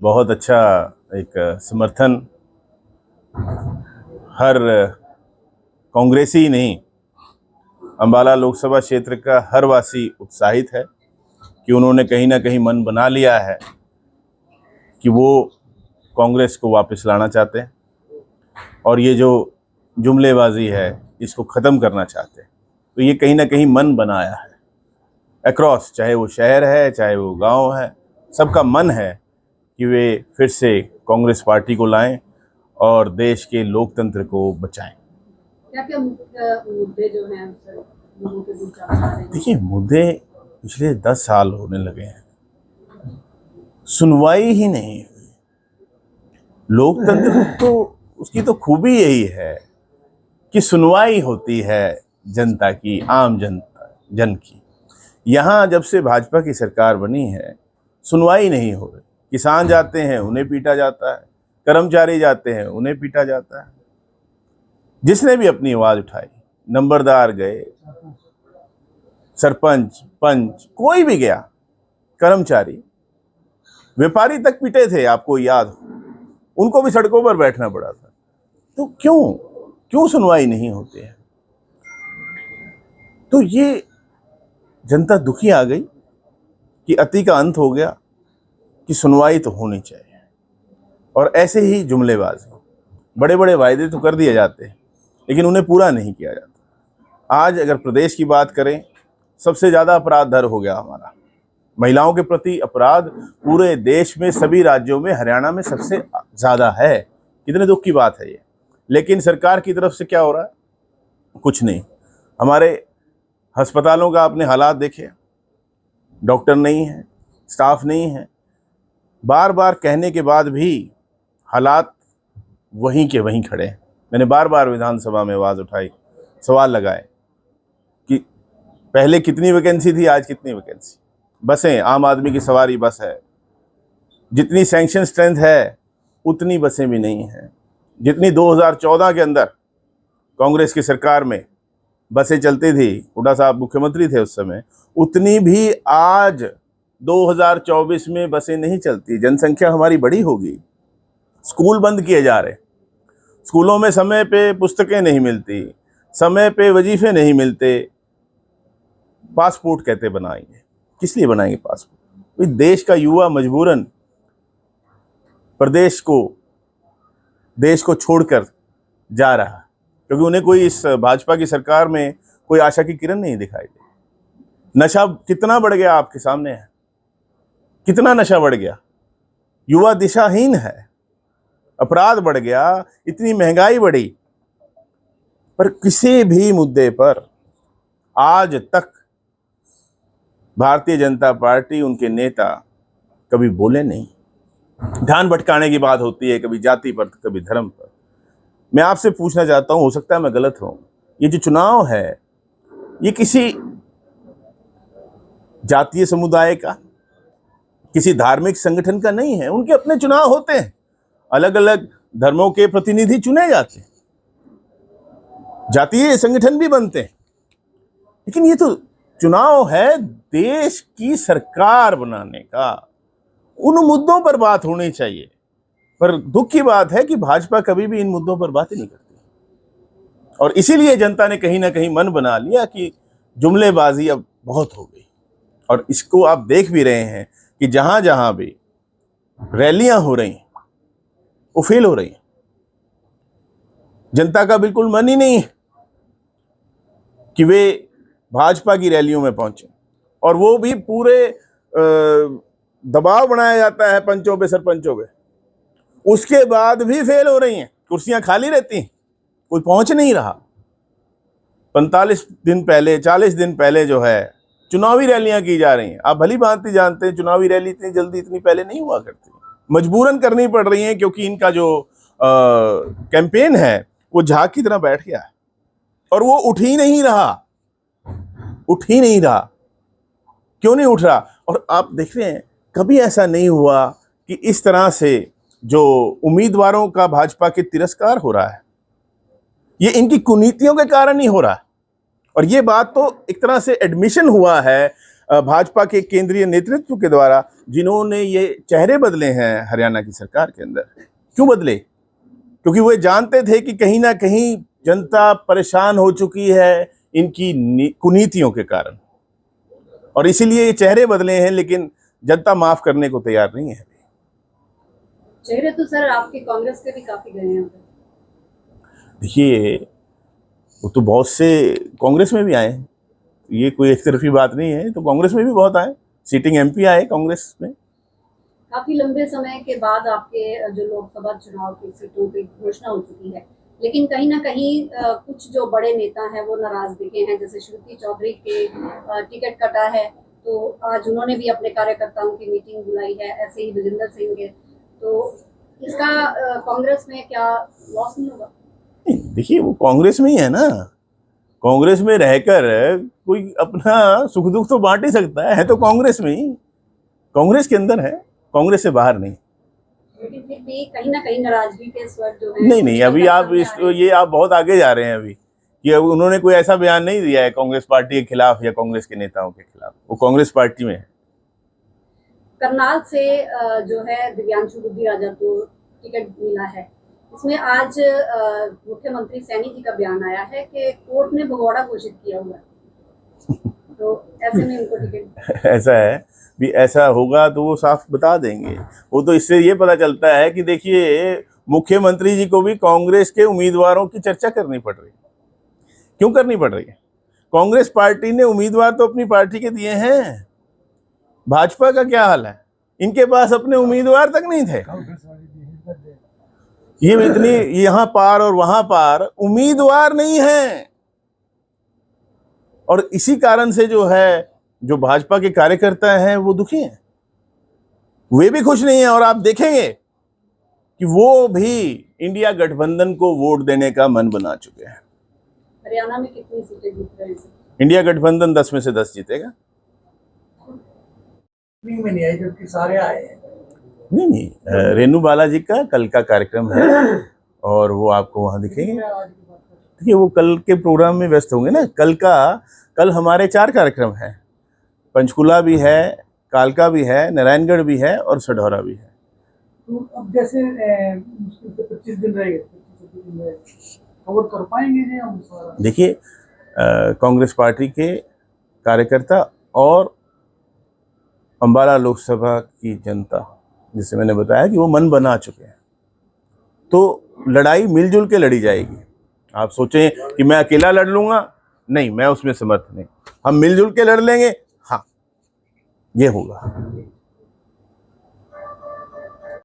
बहुत अच्छा एक समर्थन हर कांग्रेसी नहीं, अंबाला लोकसभा क्षेत्र का हर वासी उत्साहित है कि उन्होंने कहीं ना कहीं मन बना लिया है कि वो कांग्रेस को वापस लाना चाहते हैं और ये जो जुमलेबाजी है इसको ख़त्म करना चाहते हैं। तो ये कहीं ना कहीं मन बनाया है अक्रॉस, चाहे वो शहर है चाहे वो गांव है, सबका मन है कि वे फिर से कांग्रेस पार्टी को लाएं और देश के लोकतंत्र को बचाएं। क्या मुद्दे जो हैं लोगों के बीच आ रहे हैं? देखिए, मुद्दे पिछले 10 साल होने लगे हैं, सुनवाई ही नहीं हुई। लोकतंत्र तो उसकी तो खूबी यही है कि सुनवाई होती है जनता की, आम जन की। यहाँ जब से भाजपा की सरकार बनी है सुनवाई नहीं हो रही। किसान जाते हैं उन्हें पीटा जाता है, कर्मचारी जाते हैं उन्हें पीटा जाता है। जिसने भी अपनी आवाज उठाई, नंबरदार गए, सरपंच, पंच, कोई भी गया, कर्मचारी, व्यापारी तक पीटे थे, आपको याद हो, उनको भी सड़कों पर बैठना पड़ा था। तो क्यों सुनवाई नहीं होती है? तो ये जनता दुखी आ गई कि अति का अंत हो गया, कि सुनवाई तो होनी चाहिए। और ऐसे ही जुमलेबाजी, बड़े बड़े वायदे तो कर दिए जाते हैं लेकिन उन्हें पूरा नहीं किया जाता। आज अगर प्रदेश की बात करें, सबसे ज़्यादा अपराध दर हो गया हमारा। महिलाओं के प्रति अपराध पूरे देश में, सभी राज्यों में, हरियाणा में सबसे ज़्यादा है। कितने दुख की बात है ये। लेकिन सरकार की तरफ से क्या हो रहा है? कुछ नहीं। हमारे अस्पतालों का आपने हालात देखे, डॉक्टर नहीं है, स्टाफ नहीं है। बार बार कहने के बाद भी हालात वहीं के वहीं खड़े हैं। मैंने बार बार विधानसभा में आवाज़ उठाई, सवाल लगाए कि पहले कितनी वैकेंसी थी, आज कितनी वैकेंसी। बसें, आम आदमी की सवारी बस है, जितनी सैंक्शन स्ट्रेंथ है उतनी बसें भी नहीं हैं। जितनी 2014 के अंदर कांग्रेस की सरकार में बसें चलती थी, हुड्डा साहब मुख्यमंत्री थे उस समय, उतनी भी आज 2024 में बसें नहीं चलती। जनसंख्या हमारी बड़ी होगी, स्कूल बंद किए जा रहे, स्कूलों में समय पे पुस्तकें नहीं मिलती, समय पे वजीफे नहीं मिलते। पासपोर्ट कहते बनाएंगे, किस लिए बनाएंगे पासपोर्ट? देश का युवा मजबूरन प्रदेश को, देश को छोड़कर जा रहा है क्योंकि उन्हें कोई इस भाजपा की सरकार में कोई आशा की किरण नहीं दिखाई दी। नशा कितना बढ़ गया आपके सामने है, कितना नशा बढ़ गया। युवा दिशाहीन है, अपराध बढ़ गया, इतनी महंगाई बढ़ी। पर किसी भी मुद्दे पर आज तक भारतीय जनता पार्टी, उनके नेता कभी बोले नहीं। ध्यान भटकाने की बात होती है, कभी जाति पर, कभी धर्म पर। मैं आपसे पूछना चाहता हूं, हो सकता है मैं गलत हूं, ये जो चुनाव है ये किसी जातीय समुदाय का, किसी धार्मिक संगठन का नहीं है। उनके अपने चुनाव होते हैं, अलग अलग धर्मों के प्रतिनिधि चुने जाते हैं, जातीय संगठन भी बनते हैं। लेकिन ये तो चुनाव है देश की सरकार बनाने का। उन मुद्दों पर बात होनी चाहिए। पर दुख की बात है कि भाजपा कभी भी इन मुद्दों पर बात ही नहीं करती और इसीलिए जनता ने कहीं ना कहीं मन बना लिया कि जुमलेबाजी अब बहुत हो गई। और इसको आप देख भी रहे हैं कि जहां जहां भी रैलियां हो रही हैं वो फेल हो रही हैं। जनता का बिल्कुल मन ही नहीं है कि वे भाजपा की रैलियों में पहुंचे, और वो भी पूरे दबाव बनाया जाता है पंचों पे, सरपंचों पे, उसके बाद भी फेल हो रही हैं। कुर्सियां खाली रहती हैं, कोई पहुंच नहीं रहा। 45 दिन पहले, 40 दिन पहले जो है चुनावी रैलियां की जा रही हैं। आप भली भांति जानते हैं चुनावी रैली इतनी जल्दी, इतनी पहले नहीं हुआ करती, मजबूरन करनी पड़ रही है क्योंकि इनका जो कैंपेन है वो झाग की तरह बैठ गया है और वो उठ ही नहीं रहा। क्यों नहीं उठ रहा? और आप देख रहे हैं कभी ऐसा नहीं हुआ कि इस तरह से जो उम्मीदवारों का भाजपा के तिरस्कार हो रहा है, ये इनकी कुनीतियों के कारण ही हो रहा है। और ये बात तो एक तरह से एडमिशन हुआ है भाजपा के केंद्रीय नेतृत्व के द्वारा जिन्होंने ये चेहरे बदले हैं हरियाणा की सरकार के अंदर। क्यों बदले? क्योंकि वो जानते थे कि कहीं ना कहीं जनता परेशान हो चुकी है इनकी कुनीतियों के कारण, और इसीलिए ये चेहरे बदले हैं, लेकिन जनता माफ करने को तैयार नहीं है। चेहरे तो सर आपके कांग्रेस के भी काफी गए हैं। देखिए, वो तो बहुत से कांग्रेस में भी आए हैं, ये कोई एक तरफी बात नहीं है, तो कांग्रेस में भी बहुत आए, सीटिंग एमपी आए कांग्रेस में। काफी लंबे समय के बाद आपके जो लोकसभा चुनाव की सीटों की घोषणा हो चुकी है, लेकिन कहीं ना कहीं कुछ जो बड़े नेता हैं वो नाराज दिखे हैं। जैसे श्रुति चौधरी के टिकट कटा है, तो आज उन्होंने भी अपने कार्यकर्ताओं की मीटिंग बुलाई है। ऐसे ही विजेंद्र सिंह के, तो इसका कांग्रेस में क्या लॉस नहीं होगा? देखिए, वो कांग्रेस में ही है ना, कांग्रेस में रहकर कोई अपना सुख दुख तो बांट ही सकता है तो कांग्रेस में ही, कांग्रेस के अंदर है, कांग्रेस से बाहर नहीं। लेकिन फिर भी कहीं ना कहीं नाराजगी के स्वर जो है। नहीं, अभी आप आप बहुत आगे जा रहे हैं। अभी कि उन्होंने कोई ऐसा बयान नहीं दिया है कांग्रेस पार्टी के खिलाफ या कांग्रेस के नेताओं के खिलाफ, वो कांग्रेस पार्टी में है। करनाल से जो है दिव्यांशु बुद्धि राजा को टिकट मिला है। इसमें आज मुख्यमंत्री सैनी जी का बयान आया है कि कोर्ट ने भगौड़ा घोषित किया हुआ है, तो ऐसे में उनको टिकट ऐसा है भी, ऐसा होगा तो वो साफ बता देंगे। वो तो इससे ये पता चलता है कि देखिए, मुख्यमंत्री जी को भी कांग्रेस के उम्मीदवारों की चर्चा करनी पड़ रही है। क्यों करनी पड़ रही है? कांग्रेस पार्टी ने उम्मीदवार तो अपनी पार्टी के दिए हैं। भाजपा का क्या हाल है? इनके पास अपने उम्मीदवार तक नहीं थे। ये इतनी यहाँ पार और वहां पार उम्मीदवार नहीं है, और इसी कारण से जो है, जो भाजपा के कार्यकर्ता हैं वो दुखी हैं, वे भी खुश नहीं हैं। और आप देखेंगे कि वो भी इंडिया गठबंधन को वोट देने का मन बना चुके हैं। हरियाणा में कितनी सीटें जीत रहे हैं? इंडिया गठबंधन 10 में से 10 जीतेगा। में नहीं आए जबकि सारे आए हैं। नहीं, रेणु बालाजी का कल का कार्यक्रम है और वो आपको वहां दिखेंगे। देखिए, वो कल के प्रोग्राम में व्यस्त होंगे ना। कल हमारे 4 कार्यक्रम हैं, पंचकुला भी है, कालका भी है, नारायणगढ़ भी है और सढौरा भी है। तो अब जैसे 25 दिन रह गए, कवर कर पाएंगे जी हम सारा? देखिए, कांग्रेस पार्टी के कार्यकर्ता और अंबाला लोकसभा की जनता, जिसे मैंने बताया कि वो मन बना चुके हैं, तो लड़ाई मिलजुल के लड़ी जाएगी। आप सोचें कि मैं अकेला लड़ लूंगा, नहीं, मैं उसमें समर्थ नहीं। हम मिलजुल के लड़ लेंगे, हाँ, ये होगा।